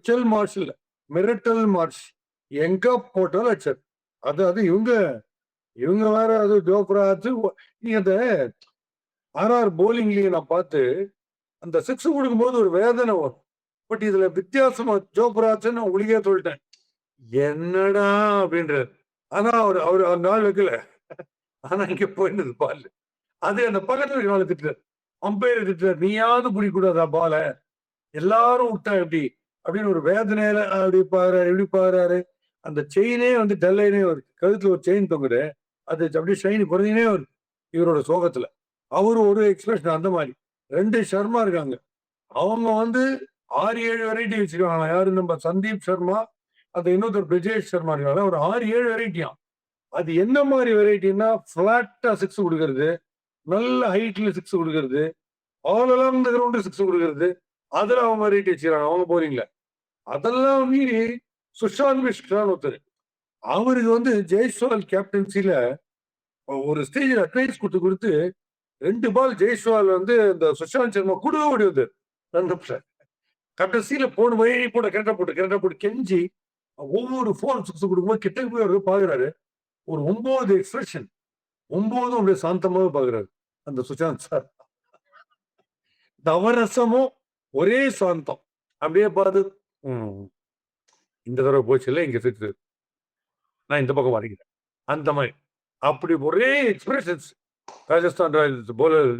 Mitchell Marsh இல்ல, மிரட்டல் Marsh. எங்க போட்டாலும் அடிச்சாரு. அது இவங்க இவங்க வேற அது ஜோப்ரா ஆச்சு. நீங்க அந்த போலிங்லயே நான் பார்த்து அந்த சிக்ஸ் கொடுக்கும்போது ஒரு வேதனை வரும். பட் இதுல வித்தியாசமா ஜோப்ராச்சுன்னு உங்களுக்கே சொல்லிட்டேன். என்னடா அப்படின்றாரு. ஆனா அவர் நாள் வைக்கல. ஆனா இங்க போயிருந்தது பால். அது அந்த பக்கத்துல இருக்கிறவங்க திட்டுறாரு. அம்பையர் திட்டுறாரு. நீயாவது பிடிக்கூடாதா பால? எல்லாரும் விட்டா எப்படி? அப்படின்னு ஒரு வேதனையில அப்படி பாக்குறாரு, இப்படி பாக்குறாரு. அந்த செயினே வந்து டல்லைனே வருது. கழுத்துல ஒரு செயின் தொங்குது. அது அப்படியே ஷைன் குறைஞ்சினே வருது. இவரோட சோகத்துல. அவரு ஒரு எக்ஸ்பிரஷன் அந்த மாதிரி. 2 சர்மா இருக்காங்க. அவங்க வந்து 6, 7 வெரைட்டி வச்சிருக்காங்க. யாரு நம்ம சந்தீப் சர்மா, அந்த இன்னொருத்தர் பிரிஜேஷ் சர்மா இருக்காங்க. ஒரு 6, 7 வெரைட்டியாம். அது என்ன மாதிரி வெரைட்டின்னா பிளாட்டா சிக்ஸ் கொடுக்கறது, நல்ல ஹைட்ல சிக்ஸ் கொடுக்கறது, all along the ground six கொடுக்கறது. அதுல அவங்க வெரைட்டி வச்சிருக்காங்க அவங்க போறீங்களா. அதெல்லாம் மீறி சுஷாந்த் மிஸ்ரான்னு ஒருத்தர். அவருக்கு வந்து ஜெய்ஸ்வால் கேப்டன்சில ஒரு ஸ்டேஜ்ல அட்வைஸ் கொடுத்து 2 பால் ஜெய்ஸ்வால் வந்து இந்த சுஷாந்த் சர்மா கூட ஓடி வந்தார். 2 நிமிஷம். கடைசியில போன வழி போட கரெக்டா போட்டு கெஞ்சி ஒவ்வொரு 4 சிக்ஸ் கொடுக்கும்போது கிட்ட போய் அவர் பாக்குறாரு. ஒரு 9 எக்ஸ்பிரஷன் 9 அப்படியே சாந்தமாக பாக்குறாரு அந்த சுஷாந்த் சார். நவரசமும் ஒரே சாந்தம். அப்படியே பார்த்து இந்த தடவை போச்சு இல்லை இங்க சிக்ஸ், நான் இந்த பக்கம் வரைக்கிறேன் அந்த மாதிரி. அப்படி ஒரே எக்ஸ்பிரஷன்ஸ் ராஜஸ்தான் ராயல்ஸ் போலர்